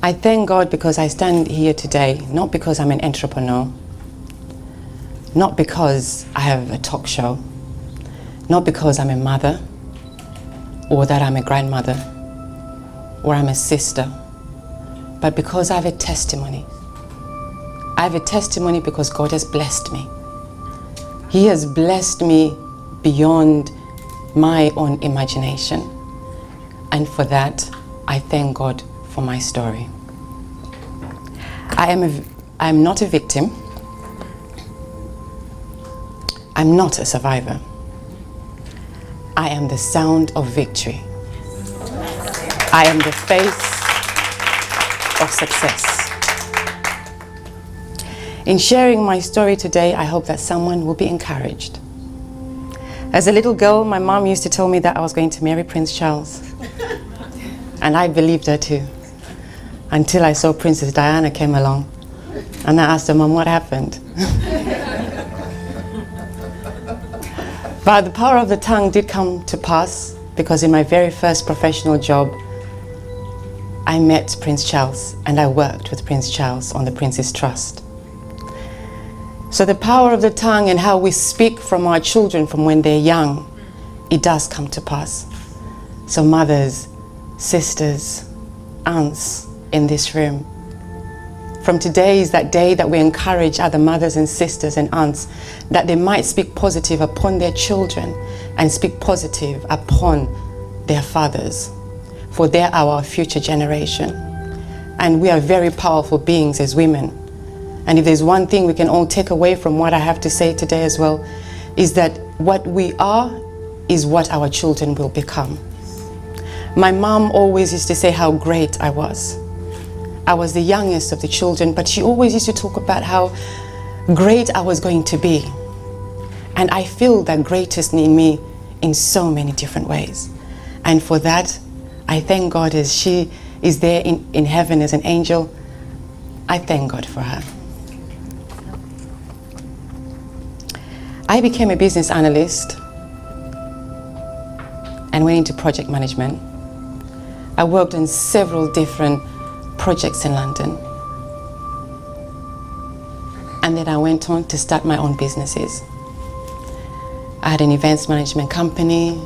I thank God because I stand here today, not because I'm an entrepreneur, not because I have a talk show, not because I'm a mother, or that I'm a grandmother, or I'm a sister, but because I have a testimony. I have a testimony because God has blessed me. He has blessed me beyond my own imagination. And for that, I thank God for my story. I am not a victim. I'm not a survivor. I am the sound of victory. I am the face of success. In sharing my story today, I hope that someone will be encouraged. As a little girl, my mom used to tell me that I was going to marry Prince Charles. And I believed her too, until I saw Princess Diana came along. And I asked her, Mom, what happened? But the power of the tongue did come to pass, because in my very first professional job, I met Prince Charles and I worked with Prince Charles on the Prince's Trust. So the power of the tongue and how we speak from our children from when they're young, it does come to pass. So mothers, sisters, aunts in this room, from today is that day that we encourage other mothers and sisters and aunts that they might speak positive upon their children and speak positive upon their fathers, for they're our future generation. And we are very powerful beings as women. And if there's one thing we can all take away from what I have to say today as well, is that what we are is what our children will become. My mom always used to say how great I was. I was the youngest of the children, but she always used to talk about how great I was going to be. And I feel that greatest in me in so many different ways. And for that, I thank God as she is there in heaven as an angel. I thank God for her. I became a business analyst and went into project management. I worked on several different projects in London. And then I went on to start my own businesses. I had an events management company,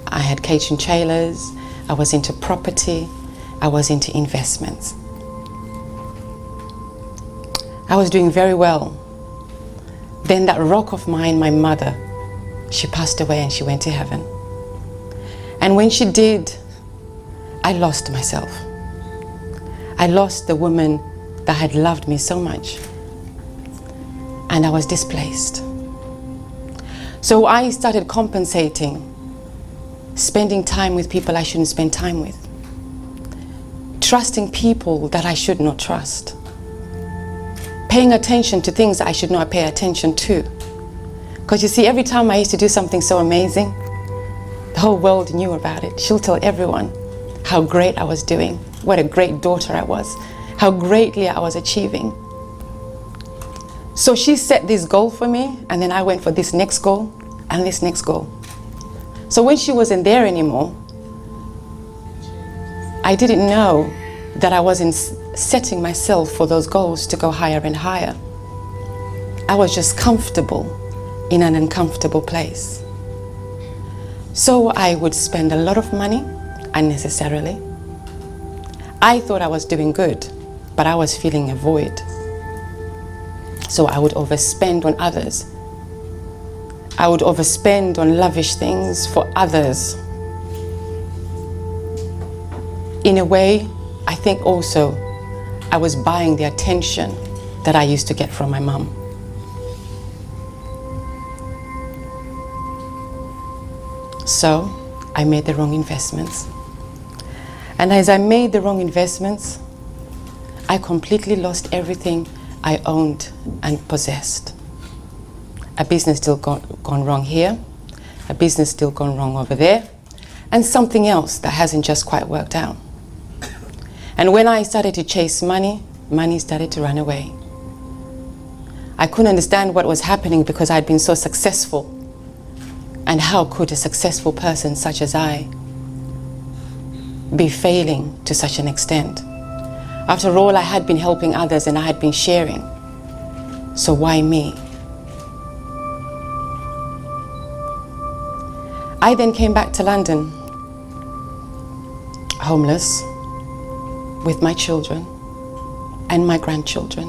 I had catering trailers, I was into property, I was into investments. I was doing very well. Then that rock of mine, my mother, she passed away and she went to heaven. And when she did, I lost myself. I lost the woman that had loved me so much. And I was displaced. So I started compensating, spending time with people I shouldn't spend time with, trusting people that I should not trust, paying attention to things I should not pay attention to. Because you see, every time I used to do something so amazing, the whole world knew about it. She'll tell everyone how great I was doing, what a great daughter I was, how greatly I was achieving. So she set this goal for me, and then I went for this next goal and this next goal. So when she wasn't there anymore, I didn't know that I wasn't setting myself for those goals to go higher and higher. I was just comfortable in an uncomfortable place. So I would spend a lot of money unnecessarily. I thought I was doing good, but I was feeling a void. So I would overspend on others. I would overspend on lavish things for others. In a way, I think also I was buying the attention that I used to get from my mom. So I made the wrong investments. And as I made the wrong investments, I completely lost everything I owned and possessed. A business still gone wrong here, a business still gone wrong over there, and something else that hasn't just quite worked out. And when I started to chase money, money started to run away. I couldn't understand what was happening because I'd been so successful. And how could a successful person such as I be failing to such an extent? After all, I had been helping others and I had been sharing. So why me? I then came back to London, homeless, with my children and my grandchildren,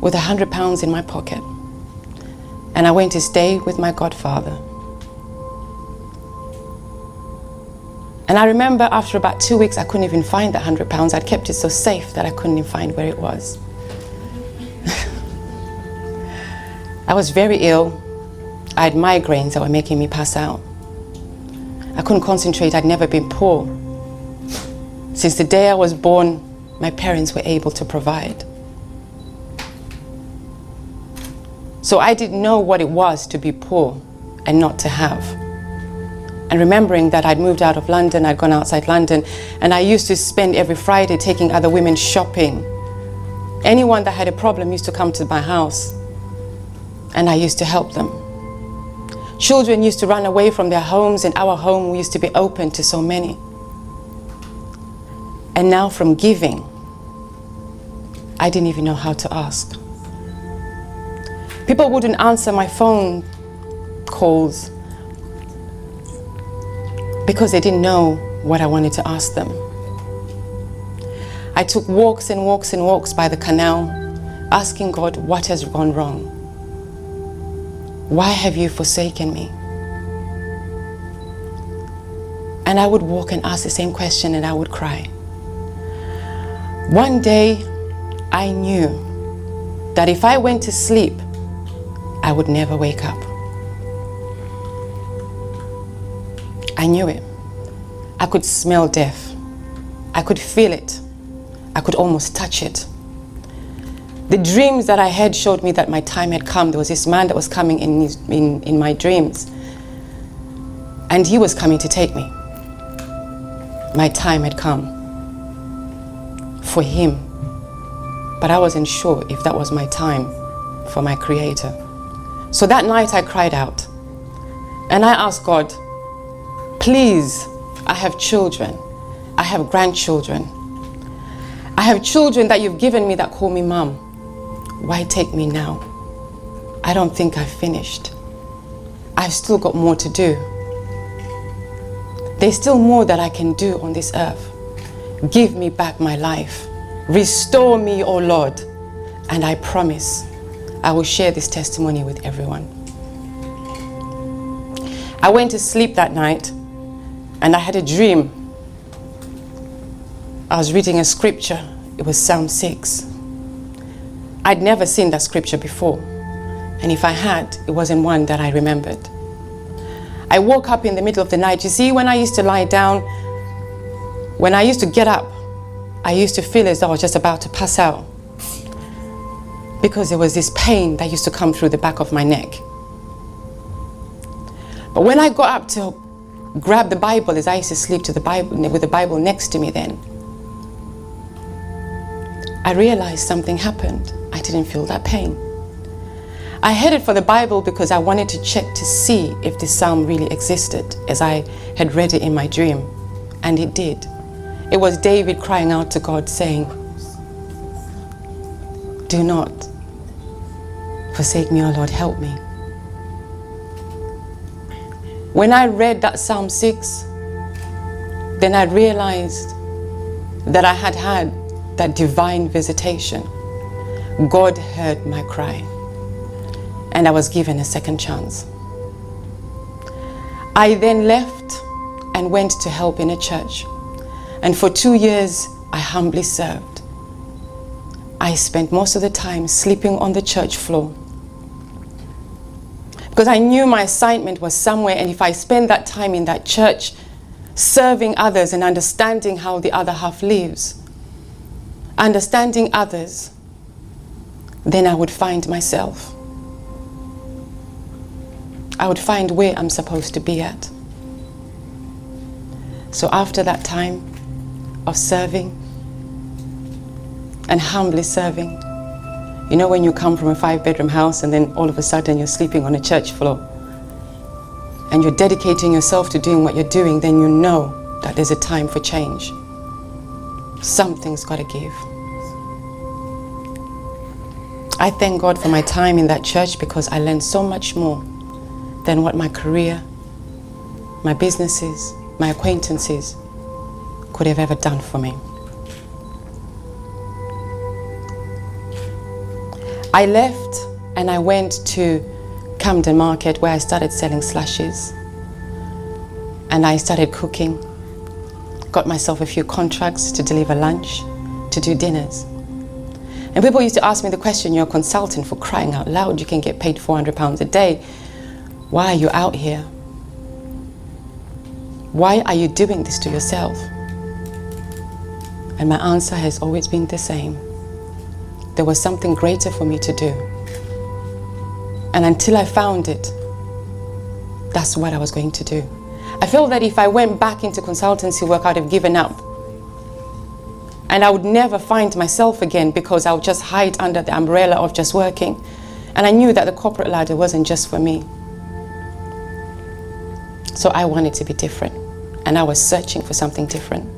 with £100 in my pocket. And I went to stay with my godfather. And I remember after about 2 weeks, I couldn't even find that £100. I'd kept it so safe that I couldn't even find where it was. I was very ill. I had migraines that were making me pass out. I couldn't concentrate. I'd never been poor. Since the day I was born, my parents were able to provide. So I didn't know what it was to be poor and not to have. And remembering that I'd moved out of London, I'd gone outside London, and I used to spend every Friday taking other women shopping. Anyone that had a problem used to come to my house, and I used to help them. Children used to run away from their homes, and our home used to be open to so many. And now from giving, I didn't even know how to ask. People wouldn't answer my phone calls because they didn't know what I wanted to ask them. I took walks and walks and walks by the canal, asking God, what has gone wrong? Why have you forsaken me? And I would walk and ask the same question and I would cry. One day, I knew that if I went to sleep, I would never wake up. I knew it. I could smell death. I could feel it. I could almost touch it. The dreams that I had showed me that my time had come. There was this man that was coming in my dreams, and he was coming to take me. My time had come for him, but I wasn't sure if that was my time for my Creator. So that night I cried out, and I asked God, please, I have children, I have grandchildren, I have children that you've given me that call me mom. Why take me now? I don't think I've finished. I've still got more to do. There's still more that I can do on this earth. Give me back my life. Restore me, O Lord. And I promise I will share this testimony with everyone. I went to sleep that night and I had a dream. I was reading a scripture. It was Psalm 6. I'd never seen that scripture before. And if I had, it wasn't one that I remembered. I woke up in the middle of the night. You see, when I used to lie down, when I used to get up, I used to feel as though I was just about to pass out, because there was this pain that used to come through the back of my neck. But when I got up to grab the Bible, as I used to sleep with the Bible next to me then, I realized something happened. I didn't feel that pain. I headed for the Bible because I wanted to check to see if this psalm really existed, as I had read it in my dream, and it did. It was David crying out to God saying, do not forsake me, O Lord, help me. When I read that Psalm 6, then I realized that I had had that divine visitation. God heard my cry, and I was given a second chance. I then left and went to help in a church, and for 2 years I humbly served. I spent most of the time sleeping on the church floor because I knew my assignment was somewhere, and if I spent that time in that church serving others and understanding how the other half lives, understanding others, then I would find myself. I would find where I'm supposed to be at. So after that time of serving and humbly serving, you know, when you come from a 5-bedroom house and then all of a sudden you're sleeping on a church floor and you're dedicating yourself to doing what you're doing, then you know that there's a time for change. Something's got to give. I thank God for my time in that church because I learned so much more than what my career, my businesses, my acquaintances could have ever done for me. I left and I went to Camden Market where I started selling slushies. And I started cooking. Got myself a few contracts to deliver lunch, to do dinners. And people used to ask me the question, you're a consultant, for crying out loud, you can get paid £400 a day. Why are you out here? Why are you doing this to yourself? And my answer has always been the same. There was something greater for me to do. And until I found it, that's what I was going to do. I felt that if I went back into consultancy work, I'd have given up. And I would never find myself again because I would just hide under the umbrella of just working. And I knew that the corporate ladder wasn't just for me. So I wanted to be different. And I was searching for something different.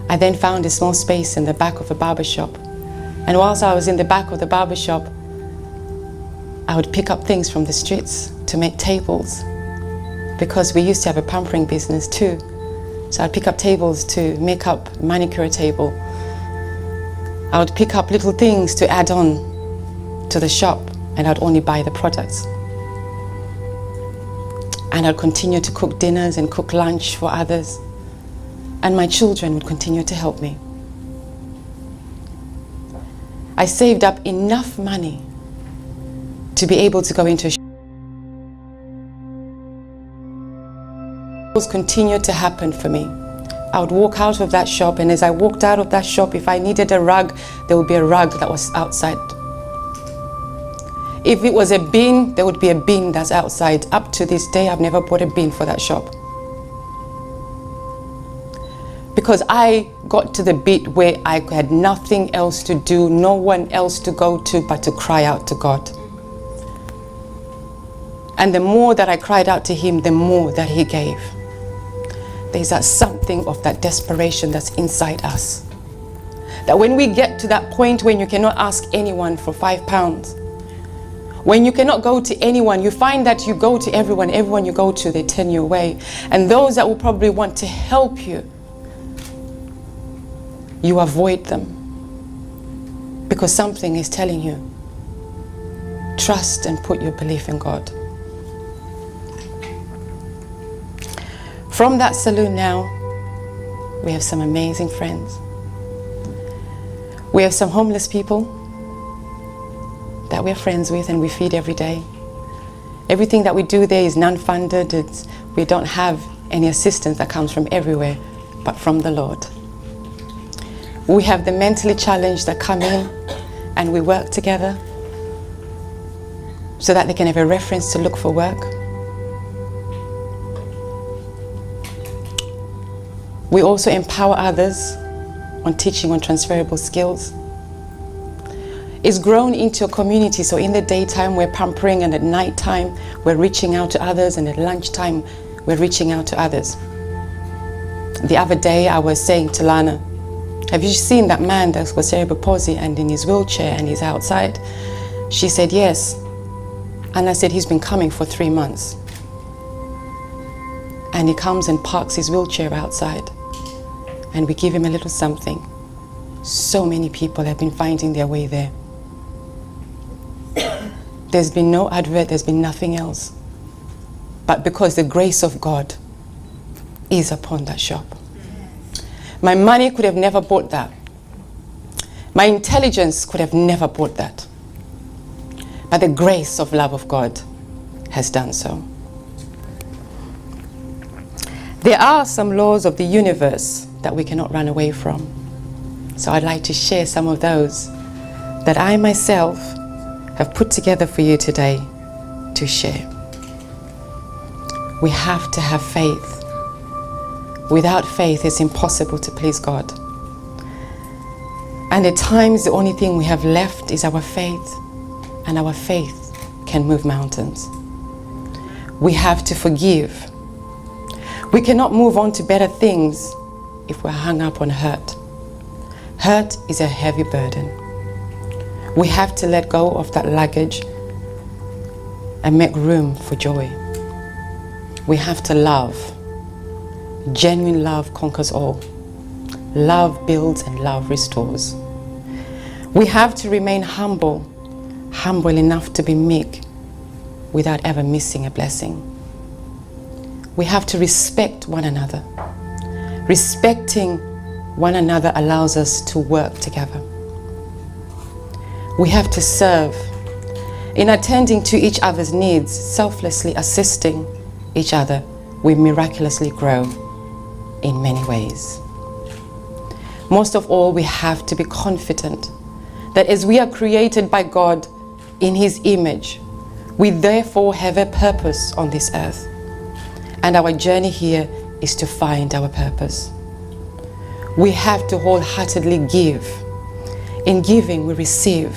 I then found a small space in the back of a barber shop. And whilst I was in the back of the barber shop, I would pick up things from the streets to make tables, because we used to have a pampering business too. So I'd pick up tables to make up manicure table. I would pick up little things to add on to the shop, and I'd only buy the products. And I'd continue to cook dinners and cook lunch for others. And my children would continue to help me. I saved up enough money to be able to go into a shop. Continued to happen for me. I would walk out of that shop, and as I walked out of that shop, if I needed a rug, there would be a rug that was outside. If it was a bin, there would be a bin that's outside. Up to this day, I've never bought a bin for that shop. Because I got to the bit where I had nothing else to do, no one else to go to but to cry out to God. And the more that I cried out to Him, the more that He gave. There's that something of that desperation that's inside us. That when we get to that point when you cannot ask anyone for £5, when you cannot go to anyone, you find that you go to everyone you go to, they turn you away. And those that will probably want to help you, you avoid them. Because something is telling you, trust and put your belief in God. From that saloon now, we have some amazing friends. We have some homeless people that we're friends with and we feed every day. Everything that we do there is non-funded. We don't have any assistance that comes from everywhere, but from the Lord. We have the mentally challenged that come in and we work together so that they can have a reference to look for work. We also empower others on teaching on transferable skills. It's grown into a community, so in the daytime we're pampering, and at night time we're reaching out to others, and at lunchtime we're reaching out to others. The other day I was saying to Lana, have you seen that man that was cerebral palsy and in his wheelchair and he's outside? She said yes. And I said, he's been coming for 3 months. And he comes and parks his wheelchair outside. And we give him a little something. So many people have been finding their way there. There's been no advert, there's been nothing else. But because the grace of God is upon that shop. My money could have never bought that. My intelligence could have never bought that. But the grace of love of God has done so. There are some laws of the universe that we cannot run away from. So I'd like to share some of those that I myself have put together for you today to share. We have to have faith. Without faith, it's impossible to please God. And at times, the only thing we have left is our faith. And our faith can move mountains. We have to forgive. We cannot move on to better things if we're hung up on hurt. Hurt is a heavy burden. We have to let go of that luggage and make room for joy. We have to love. Genuine love conquers all. Love builds and love restores. We have to remain humble, humble enough to be meek without ever missing a blessing. We have to respect one another. Respecting one another allows us to work together. We have to serve. In attending to each other's needs, selflessly assisting each other, we miraculously grow in many ways. Most of all, we have to be confident that as we are created by God in His image, we therefore have a purpose on this earth. And our journey here is to find our purpose. We have to wholeheartedly give. In giving, we receive.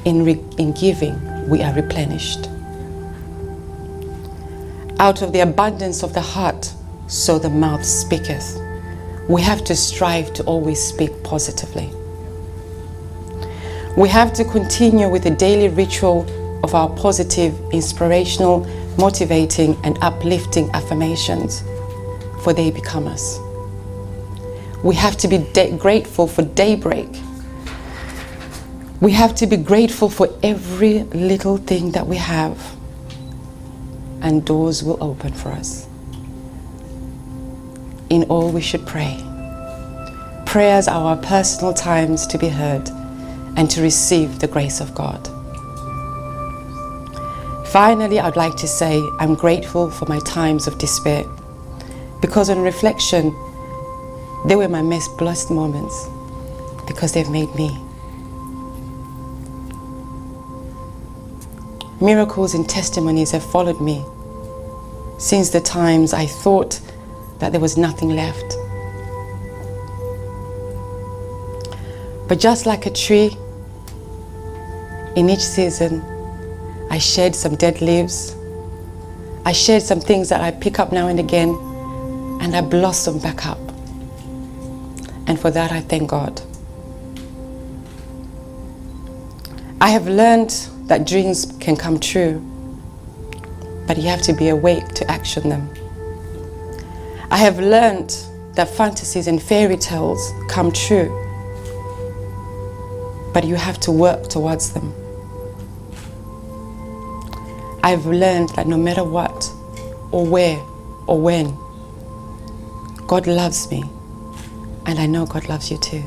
In giving, we are replenished. Out of the abundance of the heart, so the mouth speaketh. We have to strive to always speak positively. We have to continue with the daily ritual of our positive, inspirational, motivating and uplifting affirmations, for they become us. We have to be grateful for daybreak. We have to be grateful for every little thing that we have, and doors will open for us. In all, we should pray. Prayers are our personal times to be heard and to receive the grace of God. Finally, I'd like to say I'm grateful for my times of despair, because on reflection, they were my most blessed moments, because they've made me. Miracles and testimonies have followed me since the times I thought that there was nothing left. But just like a tree, in each season, I shed some dead leaves. I shed some things that I pick up now and again, and I blossom back up. And for that, I thank God. I have learned that dreams can come true, but you have to be awake to action them. I have learned that fantasies and fairy tales come true, but you have to work towards them. I've learned that no matter what, or where, or when, God loves me, and I know God loves you too.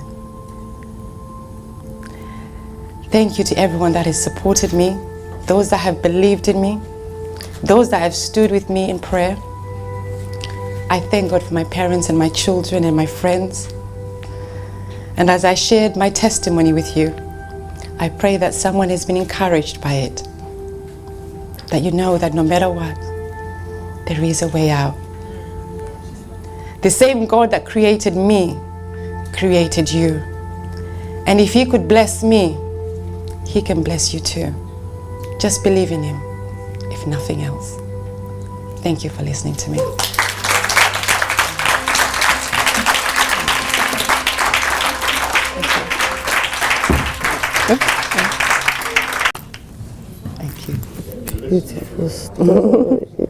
Thank you to everyone that has supported me, those that have believed in me, those that have stood with me in prayer. I thank God for my parents and my children and my friends. And as I shared my testimony with you, I pray that someone has been encouraged by it. That you know that no matter what, there is a way out. The same God that created me, created you. And if He could bless me, He can bless you too. Just believe in Him, if nothing else. Thank you for listening to me. Thank you. Beautiful story.